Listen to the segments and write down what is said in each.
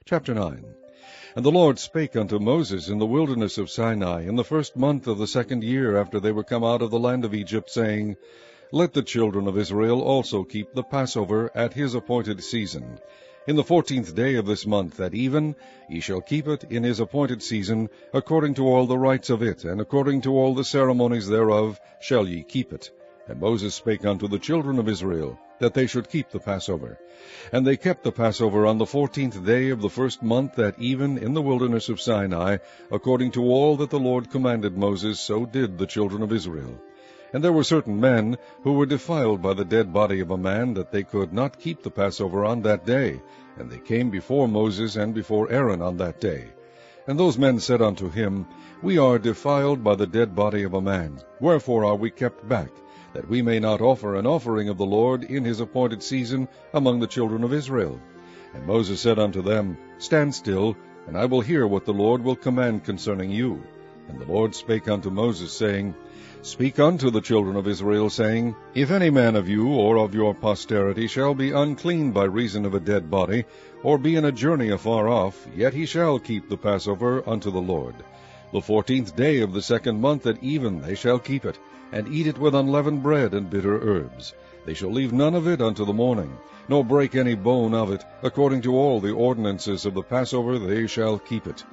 Chapter 9. And the Lord spake unto Moses in the wilderness of Sinai in the 1st month of the 2nd year after they were come out of the land of Egypt, saying, Let the children of Israel also keep the Passover at his appointed season. In the 14th day of this month at even ye shall keep it in his appointed season, according to all the rites of it, and according to all the ceremonies thereof shall ye keep it. And Moses spake unto the children of Israel, that they should keep the Passover. And they kept the Passover on the 14th day of the 1st month at even in the wilderness of Sinai, according to all that the Lord commanded Moses, so did the children of Israel. And there were certain men who were defiled by the dead body of a man, that they could not keep the Passover on that day. And they came before Moses and before Aaron on that day. And those men said unto him, We are defiled by the dead body of a man. Wherefore are we kept back, that we may not offer an offering of the Lord in his appointed season among the children of Israel? And Moses said unto them, Stand still, and I will hear what the Lord will command concerning you. And the Lord spake unto Moses, saying, Speak unto the children of Israel, saying, If any man of you or of your posterity shall be unclean by reason of a dead body, or be in a journey afar off, yet he shall keep the Passover unto the Lord. The 14th day of the 2nd month at even they shall keep it, and eat it with unleavened bread and bitter herbs. They shall leave none of it unto the morning, nor break any bone of it. According to all the ordinances of the Passover they shall keep it.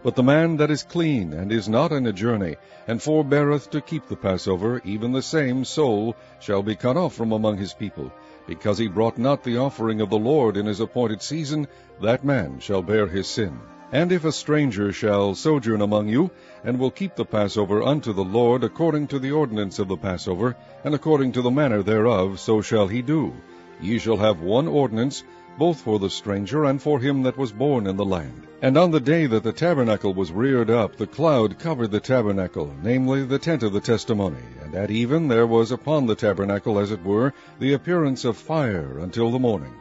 But the man that is clean, and is not in a journey, and forbeareth to keep the Passover, even the same soul shall be cut off from among his people, because he brought not the offering of the Lord in his appointed season, that man shall bear his sin. And if a stranger shall sojourn among you, and will keep the Passover unto the Lord according to the ordinance of the Passover, and according to the manner thereof, so shall he do. Ye shall have one ordinance, both for the stranger and for him that was born in the land. And on the day that the tabernacle was reared up, the cloud covered the tabernacle, namely the tent of the testimony. And at even there was upon the tabernacle, as it were, the appearance of fire until the morning.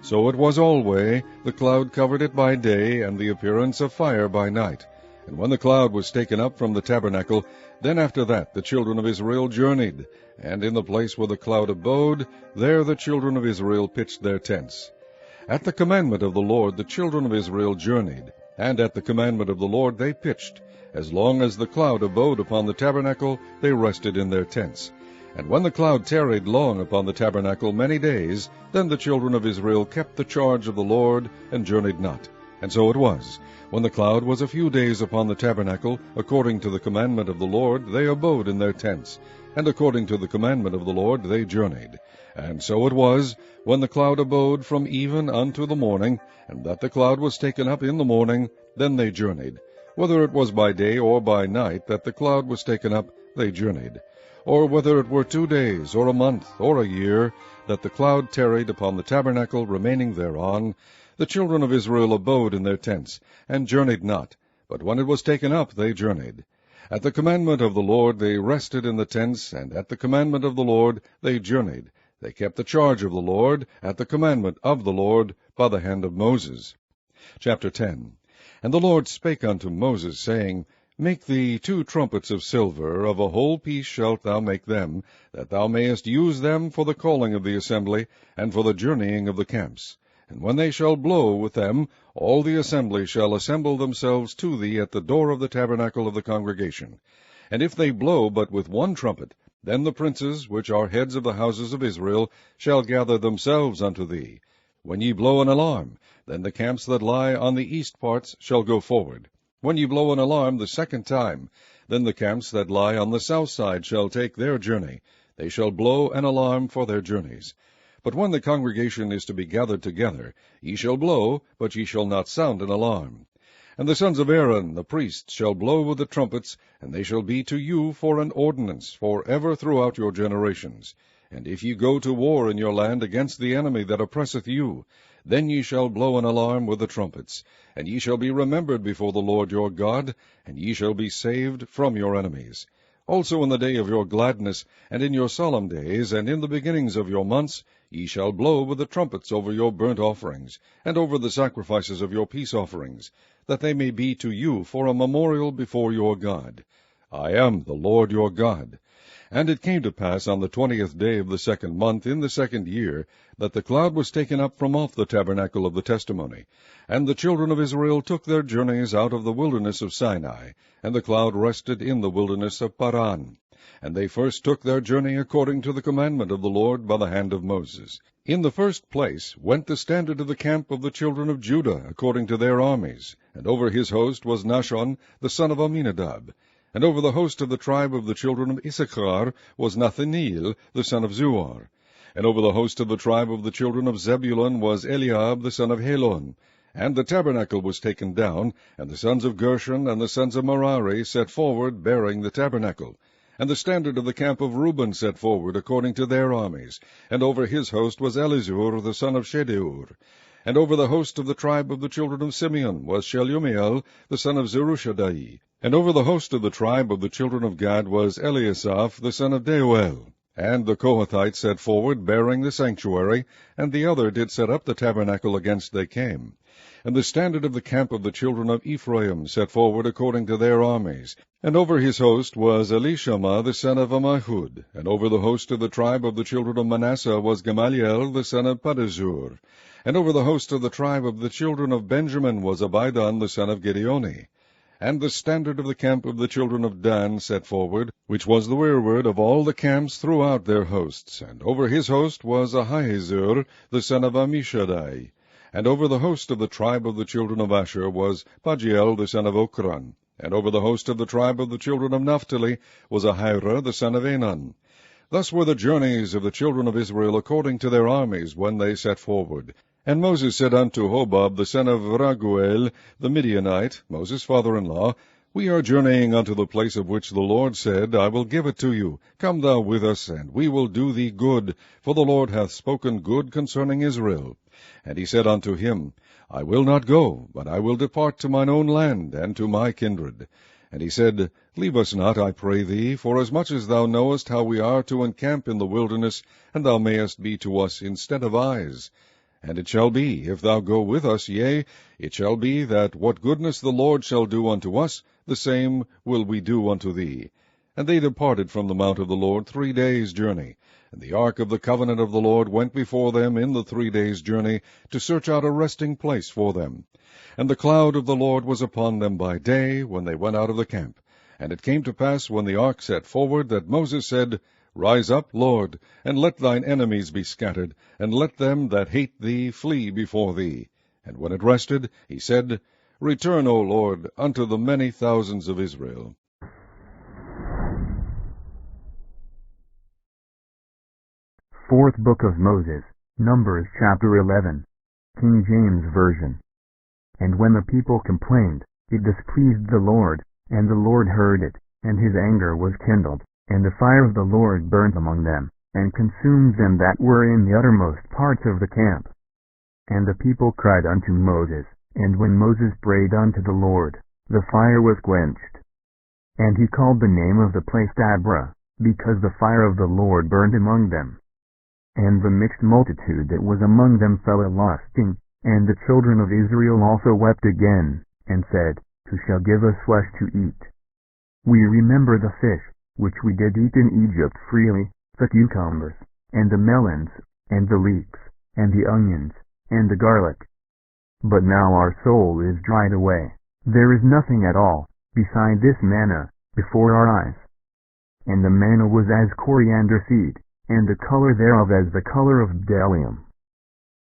So it was alway, the cloud covered it by day, and the appearance of fire by night. And when the cloud was taken up from the tabernacle, then after that the children of Israel journeyed, and in the place where the cloud abode, there the children of Israel pitched their tents. At the commandment of the Lord the children of Israel journeyed, and at the commandment of the Lord they pitched. As long as the cloud abode upon the tabernacle, they rested in their tents. And when the cloud tarried long upon the tabernacle many days, then the children of Israel kept the charge of the Lord, and journeyed not. And so it was, when the cloud was a few days upon the tabernacle, according to the commandment of the Lord, they abode in their tents. And according to the commandment of the Lord they journeyed. And so it was, when the cloud abode from even unto the morning, and that the cloud was taken up in the morning, then they journeyed. Whether it was by day or by night that the cloud was taken up, they journeyed. Or whether it were 2 days, or a month, or a year, that the cloud tarried upon the tabernacle, remaining thereon, the children of Israel abode in their tents, and journeyed not. But when it was taken up, they journeyed. At the commandment of the Lord they rested in the tents, and at the commandment of the Lord they journeyed. They kept the charge of the Lord, at the commandment of the Lord, by the hand of Moses. Chapter 10. And the Lord spake unto Moses, saying, Make thee 2 trumpets of silver, of a whole piece shalt thou make them, that thou mayest use them for the calling of the assembly, and for the journeying of the camps. And when they shall blow with them, all the assembly shall assemble themselves to thee at the door of the tabernacle of the congregation. And if they blow but with 1 trumpet, then the princes, which are heads of the houses of Israel, shall gather themselves unto thee. When ye blow an alarm, then the camps that lie on the east parts shall go forward. When ye blow an alarm the 2nd time, then the camps that lie on the south side shall take their journey. They shall blow an alarm for their journeys. But when the congregation is to be gathered together, ye shall blow, but ye shall not sound an alarm. And the sons of Aaron the priests shall blow with the trumpets, and they shall be to you for an ordinance for ever throughout your generations. And if ye go to war in your land against the enemy that oppresseth you, then ye shall blow an alarm with the trumpets, and ye shall be remembered before the Lord your God, and ye shall be saved from your enemies. Also in the day of your gladness, and in your solemn days, and in the beginnings of your months, ye shall blow with the trumpets over your burnt offerings, and over the sacrifices of your peace offerings, that they may be to you for a memorial before your God. I am the Lord your God. And it came to pass on the 20th day of the 2nd month in the 2nd year, that the cloud was taken up from off the tabernacle of the testimony. And the children of Israel took their journeys out of the wilderness of Sinai, and the cloud rested in the wilderness of Paran. And they first took their journey according to the commandment of the Lord by the hand of Moses. In the first place went the standard of the camp of the children of Judah according to their armies, and over his host was Nahshon the son of Amminadab. And over the host of the tribe of the children of Issachar was Nathaniel the son of Zuar. And over the host of the tribe of the children of Zebulun was Eliab the son of Helon. And the tabernacle was taken down, and the sons of Gershon and the sons of Merari set forward, bearing the tabernacle. And the standard of the camp of Reuben set forward according to their armies. And over his host was Elizur the son of Shedeur. And over the host of the tribe of the children of Simeon was Shelumiel the son of Zerushadai. And over the host of the tribe of the children of Gad was Eliasaph the son of Deuel. And the Kohathites set forward, bearing the sanctuary, and the other did set up the tabernacle against they came. And the standard of the camp of the children of Ephraim set forward according to their armies. And over his host was Elishama the son of Ammihud. And over the host of the tribe of the children of Manasseh was Gamaliel the son of Pedahzur. And over the host of the tribe of the children of Benjamin was Abidan the son of Gideoni. And the standard of the camp of the children of Dan set forward, which was the rearward of all the camps throughout their hosts. And over his host was Ahiezer the son of Ammishaddai. And over the host of the tribe of the children of Asher was Pagiel the son of Okran. And over the host of the tribe of the children of Naphtali was Ahira the son of Enan. Thus were the journeys of the children of Israel according to their armies when they set forward. And Moses said unto Hobab the son of Raguel the Midianite, Moses' father-in-law, We are journeying unto the place of which the Lord said, I will give it to you. Come thou with us, and we will do thee good, for the Lord hath spoken good concerning Israel. And he said unto him, I will not go, but I will depart to mine own land, and to my kindred. And he said, Leave us not, I pray thee, forasmuch as thou knowest how we are to encamp in the wilderness, and thou mayest be to us instead of eyes. And it shall be, if thou go with us, yea, it shall be that what goodness the Lord shall do unto us, the same will we do unto thee. And they departed from the mount of the Lord 3 days' journey. And the ark of the covenant of the Lord went before them in the 3 days' journey, to search out a resting place for them. And the cloud of the Lord was upon them by day, when they went out of the camp. And it came to pass, when the ark set forward, that Moses said, Rise up, Lord, and let thine enemies be scattered, and let them that hate thee flee before thee. And when it rested, he said, Return, O Lord, unto the many thousands of Israel. Fourth Book of Moses, Numbers chapter 11, King James Version. And when the people complained, it displeased the Lord, and the Lord heard it, and his anger was kindled. And the fire of the Lord burnt among them, and consumed them that were in the uttermost parts of the camp. And the people cried unto Moses, and when Moses prayed unto the Lord, the fire was quenched. And he called the name of the place Taberah, because the fire of the Lord burned among them. And the mixed multitude that was among them fell a lusting, and the children of Israel also wept again, and said, Who shall give us flesh to eat? We remember the fish, which we did eat in Egypt freely, the cucumbers, and the melons, and the leeks, and the onions, and the garlic. But now our soul is dried away. There is nothing at all, beside this manna, before our eyes. And the manna was as coriander seed, and the color thereof as the color of bdellium.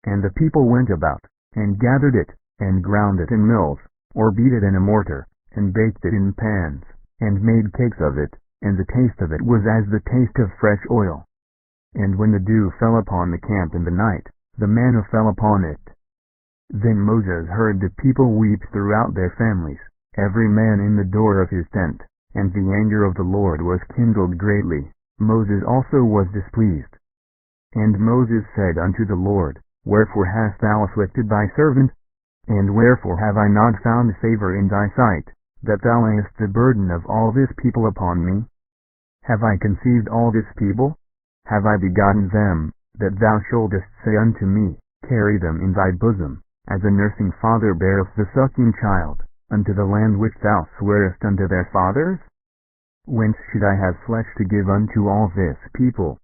And the people went about, and gathered it, and ground it in mills, or beat it in a mortar, and baked it in pans, and made cakes of it. And the taste of it was as the taste of fresh oil. And when the dew fell upon the camp in the night, the manna fell upon it. Then Moses heard the people weep throughout their families, every man in the door of his tent, and the anger of the Lord was kindled greatly. Moses also was displeased. And Moses said unto the Lord, Wherefore hast thou afflicted thy servant? And wherefore have I not found favor in thy sight, that thou layest the burden of all this people upon me? Have I conceived all this people? Have I begotten them, that thou shouldest say unto me, Carry them in thy bosom, as a nursing father beareth the sucking child, unto the land which thou swarest unto their fathers? Whence should I have flesh to give unto all this people?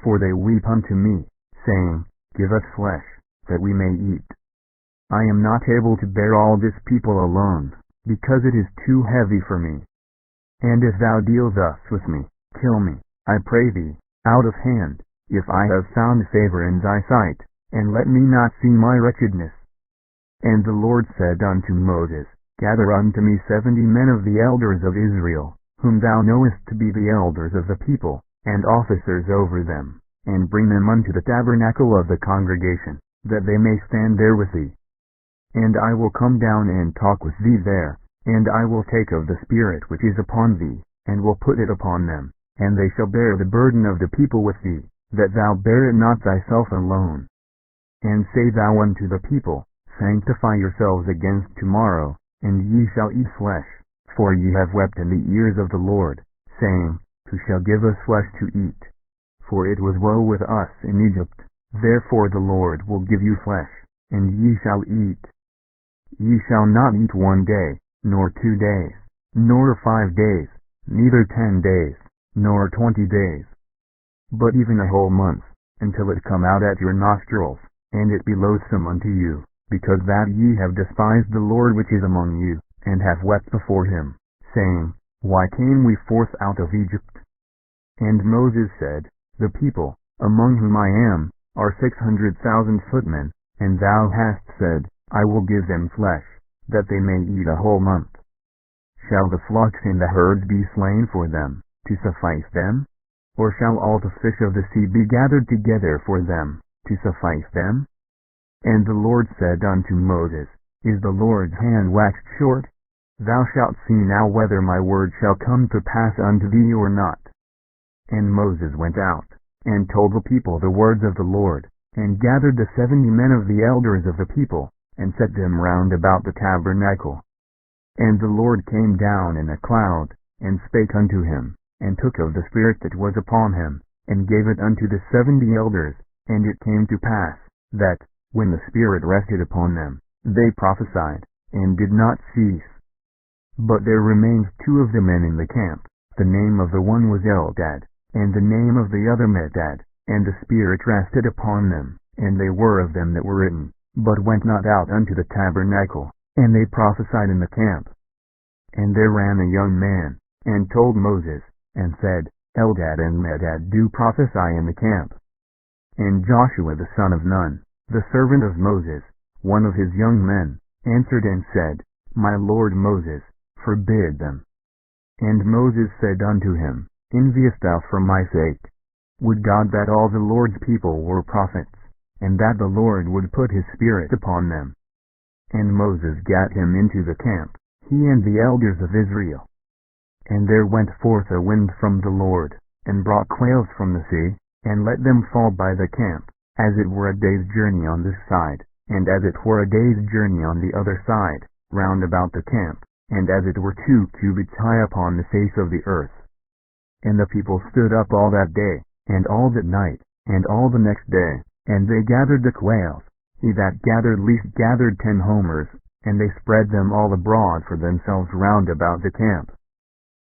For they weep unto me, saying, Give us flesh, that we may eat. I am not able to bear all this people alone, because it is too heavy for me. And if thou deal thus with me, kill me, I pray thee, out of hand, if I have found favor in thy sight, and let me not see my wretchedness. And the Lord said unto Moses, Gather unto me 70 men of the elders of Israel, whom thou knowest to be the elders of the people, and officers over them, and bring them unto the tabernacle of the congregation, that they may stand there with thee. And I will come down and talk with thee there, and I will take of the Spirit which is upon thee, and will put it upon them, and they shall bear the burden of the people with thee, that thou bear it not thyself alone. And say thou unto the people, Sanctify yourselves against tomorrow, and ye shall eat flesh, for ye have wept in the ears of the Lord, saying, Who shall give us flesh to eat? For it was woe with us in Egypt. Therefore the Lord will give you flesh, and ye shall eat. Ye shall not eat 1 day, nor 2 days, nor 5 days, neither 10 days, nor 20 days, but even a whole month, until it come out at your nostrils, and it be loathsome unto you, because that ye have despised the Lord which is among you, and have wept before him, saying, Why came we forth out of Egypt? And Moses said, The people, among whom I am, are 600,000 footmen, and thou hast said, I will give them flesh, that they may eat a whole month. Shall the flocks and the herds be slain for them, to suffice them? Or shall all the fish of the sea be gathered together for them, to suffice them? And the Lord said unto Moses, Is the Lord's hand waxed short? Thou shalt see now whether my word shall come to pass unto thee or not. And Moses went out, and told the people the words of the Lord, and gathered the 70 men of the elders of the people, and set them round about the tabernacle. And the Lord came down in a cloud, and spake unto him, and took of the Spirit that was upon him, and gave it unto the 70 elders. And it came to pass, that, when the Spirit rested upon them, they prophesied, and did not cease. But there remained 2 of the men in the camp. The name of the one was Eldad, and the name of the other Medad, and the Spirit rested upon them, and they were of them that were written, but went not out unto the tabernacle, and they prophesied in the camp. And there ran a young man, and told Moses, and said, Eldad and Medad do prophesy in the camp. And Joshua the son of Nun, the servant of Moses, one of his young men, answered and said, My lord Moses, forbid them. And Moses said unto him, Enviest thou for my sake? Would God that all the Lord's people were prophets, and that the Lord would put his Spirit upon them. And Moses gat him into the camp, he and the elders of Israel. And there went forth a wind from the Lord, and brought quails from the sea, and let them fall by the camp, as it were a day's journey on this side, and as it were a day's journey on the other side, round about the camp, and as it were 2 cubits high upon the face of the earth. And the people stood up all that day, and all that night, and all the next day, and they gathered the quails. He that gathered least gathered 10 homers, and they spread them all abroad for themselves round about the camp.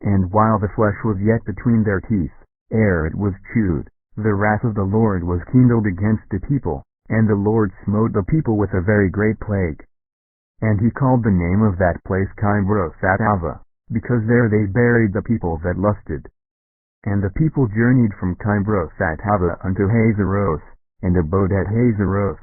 And while the flesh was yet between their teeth, ere it was chewed, the wrath of the Lord was kindled against the people, and the Lord smote the people with a very great plague. And he called the name of that place Kibroth-hattaavah, because there they buried the people that lusted. And the people journeyed from Kibroth-hattaavah unto Hazeroth, and abode at Hazeroth.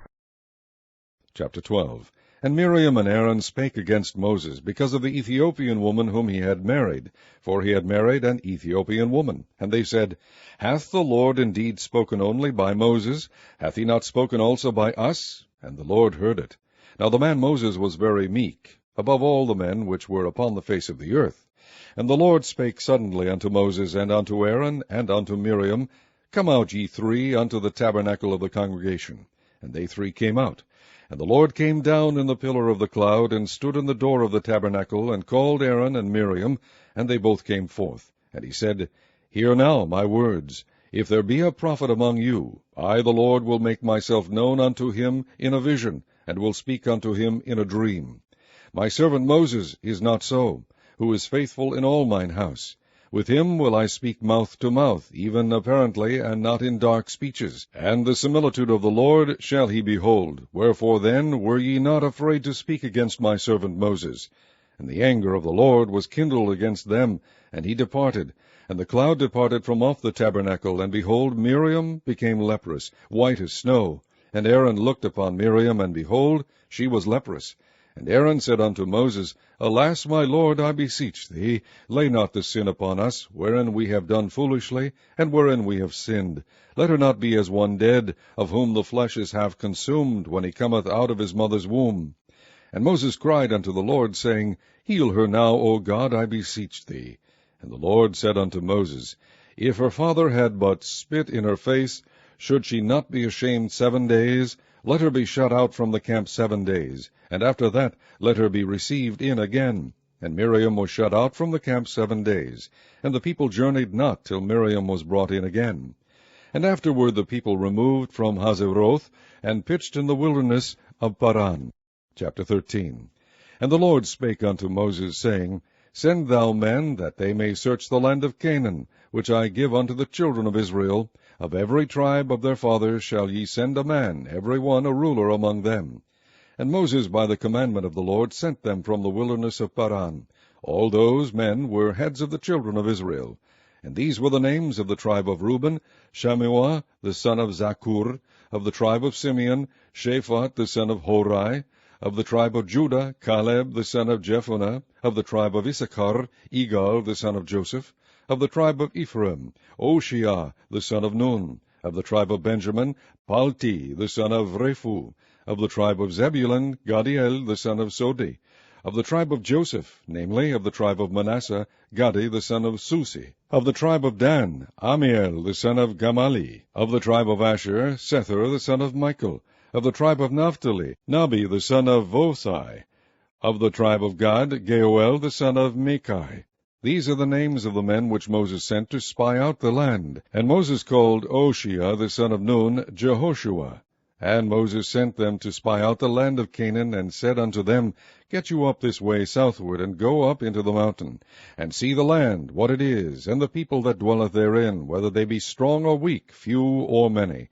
Chapter 12. And Miriam and Aaron spake against Moses, because of the Ethiopian woman whom he had married, for he had married an Ethiopian woman. And they said, Hath the Lord indeed spoken only by Moses? Hath he not spoken also by us? And the Lord heard it. Now the man Moses was very meek, above all the men which were upon the face of the earth. And the Lord spake suddenly unto Moses, and unto Aaron, and unto Miriam, Come out, ye 3, unto the tabernacle of the congregation. And they 3 came out. And the Lord came down in the pillar of the cloud, and stood in the door of the tabernacle, and called Aaron and Miriam, and they both came forth. And he said, Hear now my words. If there be a prophet among you, I the Lord will make myself known unto him in a vision, and will speak unto him in a dream. My servant Moses is not so, who is faithful in all mine house. With him will I speak mouth to mouth, even apparently, and not in dark speeches. And the similitude of the Lord shall he behold. Wherefore then were ye not afraid to speak against my servant Moses? And the anger of the Lord was kindled against them, and he departed. And the cloud departed from off the tabernacle, and behold, Miriam became leprous, white as snow. And Aaron looked upon Miriam, and behold, she was leprous. And Aaron said unto Moses, Alas, my Lord, I beseech thee, lay not this sin upon us, wherein we have done foolishly, and wherein we have sinned. Let her not be as one dead, of whom the flesh is half consumed, when he cometh out of his mother's womb. And Moses cried unto the Lord, saying, Heal her now, O God, I beseech thee. And the Lord said unto Moses, If her father had but spit in her face, should she not be ashamed 7 days? Let her be shut out from the camp 7 days, and after that let her be received in again. And Miriam was shut out from the camp 7 days, and the people journeyed not till Miriam was brought in again. And afterward the people removed from Hazeroth, and pitched in the wilderness of Paran. Chapter 13. And the Lord spake unto Moses, saying, Send thou men, that they may search the land of Canaan, which I give unto the children of Israel. Of every tribe of their fathers shall ye send a man, every one a ruler among them. And Moses by the commandment of the Lord sent them from the wilderness of Paran. All those men were heads of the children of Israel. And these were the names of the tribe of Reuben: Shammua the son of Zakur; of the tribe of Simeon, Shaphat the son of Hori; of the tribe of Judah, Caleb the son of Jephunneh; of the tribe of Issachar, Igal the son of Joseph; of the tribe of Ephraim, Oshea the son of Nun; of the tribe of Benjamin, Palti the son of Rephu; of the tribe of Zebulun, Gadiel the son of Sodi; of the tribe of Joseph, namely, of the tribe of Manasseh, Gadi the son of Susi; of the tribe of Dan, Amiel the son of Gamali; of the tribe of Asher, Sethur the son of Michael; of the tribe of Naphtali, Nabi the son of Vosai; of the tribe of Gad, Geuel the son of Micai. These are the names of the men which Moses sent to spy out the land. And Moses called Oshea the son of Nun Jehoshua. And Moses sent them to spy out the land of Canaan, and said unto them, Get you up this way southward, and go up into the mountain, and see the land, what it is, and the people that dwelleth therein, whether they be strong or weak, few or many,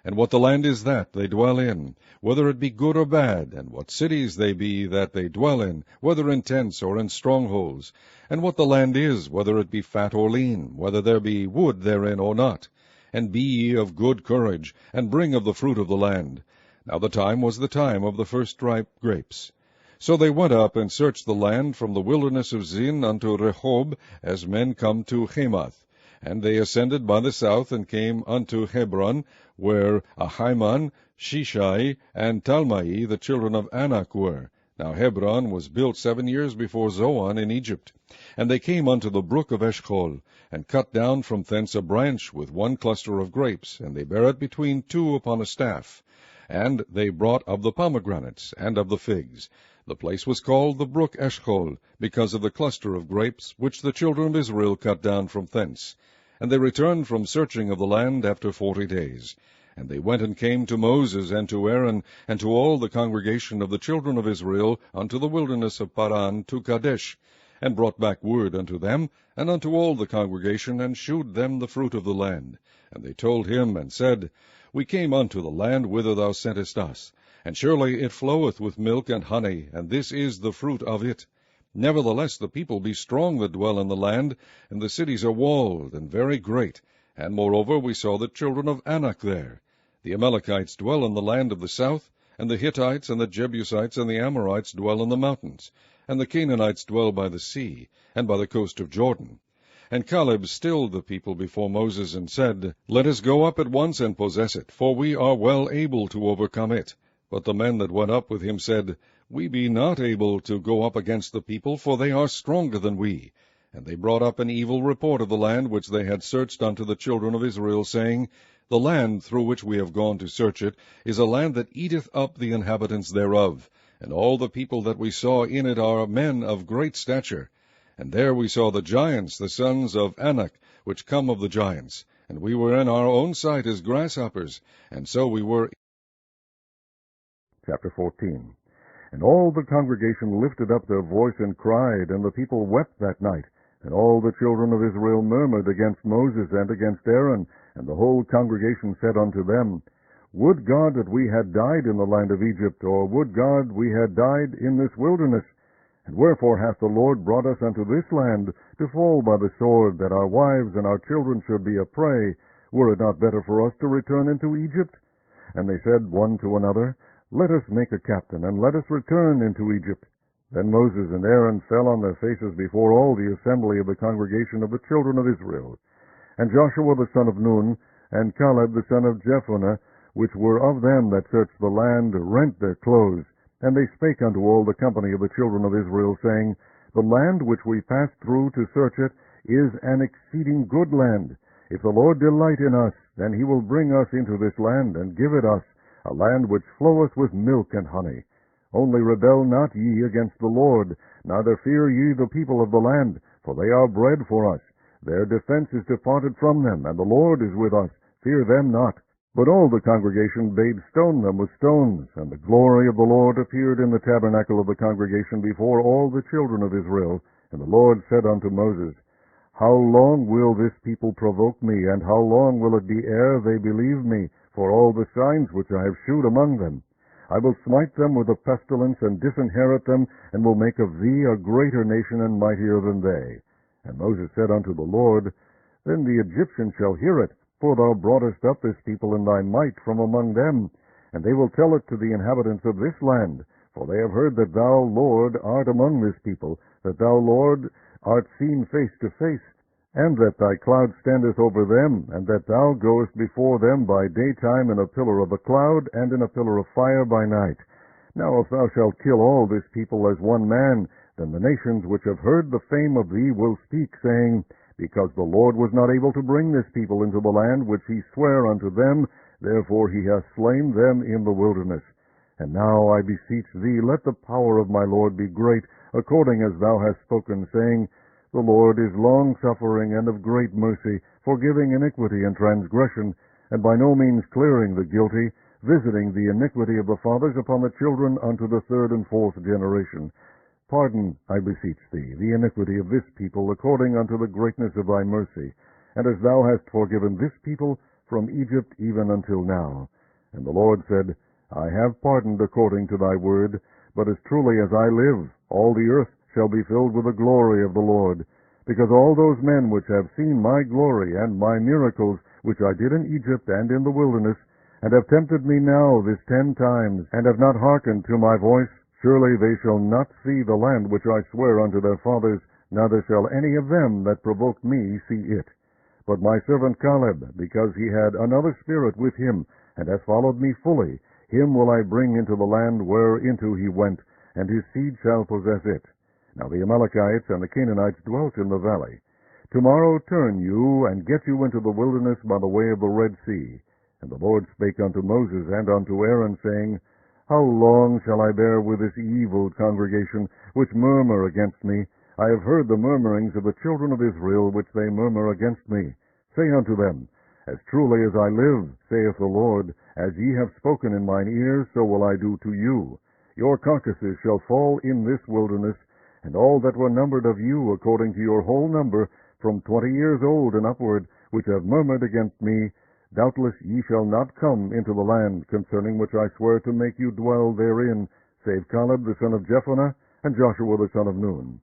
and what the land is that they dwell in, whether it be good or bad, and what cities they be that they dwell in, whether in tents or in strongholds, and what the land is, whether it be fat or lean, whether there be wood therein or not. And be ye of good courage, and bring of the fruit of the land. Now the time was the time of the first ripe grapes. So they went up and searched the land from the wilderness of Zin unto Rehob, as men come to Hamath. And they ascended by the south, and came unto Hebron, where Ahiman, Shishai, and Talmai, the children of Anak, were. Now Hebron was built 7 years before Zoan in Egypt. And they came unto the brook of Eshcol, and cut down from thence a branch with one cluster of grapes, and they bare it between two upon a staff. And they brought of the pomegranates, and of the figs. The place was called the brook Eshcol, because of the cluster of grapes, which the children of Israel cut down from thence. And they returned from searching of the land after 40 days. And they went and came to Moses and to Aaron, and to all the congregation of the children of Israel, unto the wilderness of Paran, to Kadesh, and brought back word unto them, and unto all the congregation, and shewed them the fruit of the land. And they told him, and said, We came unto the land whither thou sentest us, and surely it floweth with milk and honey, and this is the fruit of it. Nevertheless the people be strong that dwell in the land, and the cities are walled, and very great. And moreover we saw the children of Anak there. The Amalekites dwell in the land of the south, and the Hittites, and the Jebusites, and the Amorites dwell in the mountains, and the Canaanites dwell by the sea, and by the coast of Jordan. And Caleb stilled the people before Moses, and said, Let us go up at once and possess it, for we are well able to overcome it. But the men that went up with him said, We be not able to go up against the people, for they are stronger than we. And they brought up an evil report of the land which they had searched unto the children of Israel, saying, The land through which we have gone to search it is a land that eateth up the inhabitants thereof, and all the people that we saw in it are men of great stature. And there we saw the giants, the sons of Anak, which come of the giants, and we were in our own sight as grasshoppers, and so we were. Chapter 14. And all the congregation lifted up their voice and cried, and the people wept that night, And all the children of Israel murmured against Moses and against Aaron, and the whole congregation said unto them, Would God that we had died in the land of Egypt, or would God we had died in this wilderness? And wherefore hath the Lord brought us unto this land, to fall by the sword, that our wives and our children should be a prey? Were it not better for us to return into Egypt? And they said one to another, Let us make a captain, and let us return into Egypt. Then Moses and Aaron fell on their faces before all the assembly of the congregation of the children of Israel. And Joshua the son of Nun, and Caleb the son of Jephunneh, which were of them that searched the land, rent their clothes. And they spake unto all the company of the children of Israel, saying, The land which we passed through to search it is an exceeding good land. If the Lord delight in us, then he will bring us into this land, and give it us, a land which floweth with milk and honey. Only rebel not ye against the Lord, neither fear ye the people of the land, for they are bread for us. Their defense is departed from them, and the Lord is with us. Fear them not. But all the congregation bade stone them with stones, and the glory of the Lord appeared in the tabernacle of the congregation before all the children of Israel. And the Lord said unto Moses, How long will this people provoke me, and how long will it be ere they believe me, for all the signs which I have shewed among them? I will smite them with a pestilence, and disinherit them, and will make of thee a greater nation and mightier than they. And Moses said unto the Lord, Then the Egyptians shall hear it, for thou broughtest up this people in thy might from among them, and they will tell it to the inhabitants of this land, for they have heard that thou, Lord, art among this people, that thou, Lord, art seen face to face, and that thy cloud standeth over them, and that thou goest before them by daytime in a pillar of a cloud, and in a pillar of fire by night. Now if thou shalt kill all this people as one man, then the nations which have heard the fame of thee will speak, saying, Because the Lord was not able to bring this people into the land which he sware unto them, therefore he hath slain them in the wilderness. And now I beseech thee, let the power of my Lord be great, according as thou hast spoken, saying, The Lord is long-suffering and of great mercy, forgiving iniquity and transgression, and by no means clearing the guilty, visiting the iniquity of the fathers upon the children unto the third and fourth generation. Pardon, I beseech thee, the iniquity of this people, according unto the greatness of thy mercy, and as thou hast forgiven this people from Egypt even until now. And the Lord said, I have pardoned according to thy word, but as truly as I live, all the earth shall be filled with the glory of the Lord, because all those men which have seen my glory and my miracles, which I did in Egypt and in the wilderness, and have tempted me now this 10 times, and have not hearkened to my voice, surely they shall not see the land which I swear unto their fathers, neither shall any of them that provoked me see it. But my servant Caleb, because he had another spirit with him, and hath followed me fully, him will I bring into the land whereinto he went, and his seed shall possess it. Now the Amalekites and the Canaanites dwelt in the valley. Tomorrow turn you, and get you into the wilderness by the way of the Red Sea. And the Lord spake unto Moses and unto Aaron, saying, How long shall I bear with this evil congregation, which murmur against me? I have heard the murmurings of the children of Israel, which they murmur against me. Say unto them, As truly as I live, saith the Lord, as ye have spoken in mine ears, so will I do to you. Your carcasses shall fall in this wilderness, and all that were numbered of you, according to your whole number, from 20 years old and upward, which have murmured against me, doubtless ye shall not come into the land, concerning which I swear to make you dwell therein, save Caleb the son of Jephunneh, and Joshua the son of Nun.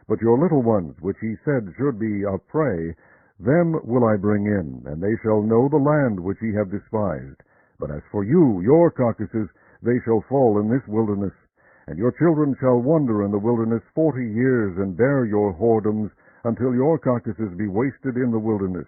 But your little ones, which ye said should be a prey, them will I bring in, and they shall know the land which ye have despised. But as for you, your carcasses, they shall fall in this wilderness. And your children shall wander in the wilderness 40 years, and bear your whoredoms, until your carcasses be wasted in the wilderness.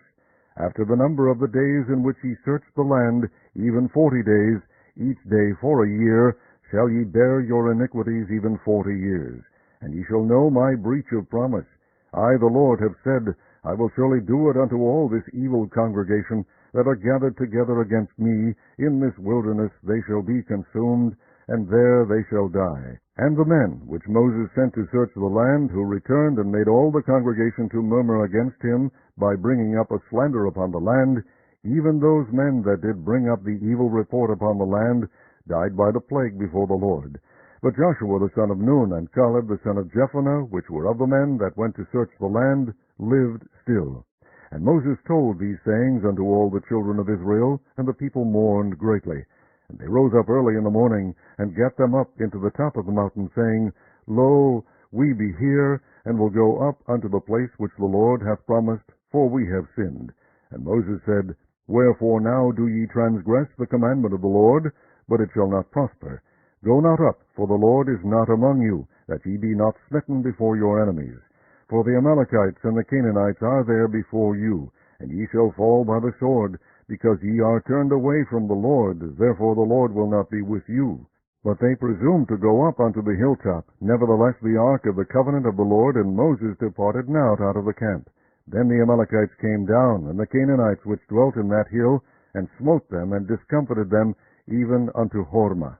After the number of the days in which ye search the land, even 40 days, each day for a year, shall ye bear your iniquities even 40 years. And ye shall know my breach of promise. I, the Lord, have said, I will surely do it unto all this evil congregation that are gathered together against me. In this wilderness they shall be consumed, and there they shall die. And the men which Moses sent to search the land, who returned and made all the congregation to murmur against him, by bringing up a slander upon the land, even those men that did bring up the evil report upon the land, died by the plague before the Lord. But Joshua the son of Nun, and Caleb the son of Jephunneh, which were of the men that went to search the land, lived still. And Moses told these sayings unto all the children of Israel, and the people mourned greatly. And they rose up early in the morning, and gat them up into the top of the mountain, saying, Lo, we be here, and will go up unto the place which the Lord hath promised, for we have sinned. And Moses said, Wherefore now do ye transgress the commandment of the Lord? But it shall not prosper. Go not up, for the Lord is not among you, that ye be not smitten before your enemies. For the Amalekites and the Canaanites are there before you, and ye shall fall by the sword, because ye are turned away from the Lord, therefore the Lord will not be with you. But they presumed to go up unto the hilltop. Nevertheless the ark of the covenant of the Lord and Moses departed not out of the camp. Then the Amalekites came down, and the Canaanites which dwelt in that hill, and smote them, and discomfited them, even unto Hormah.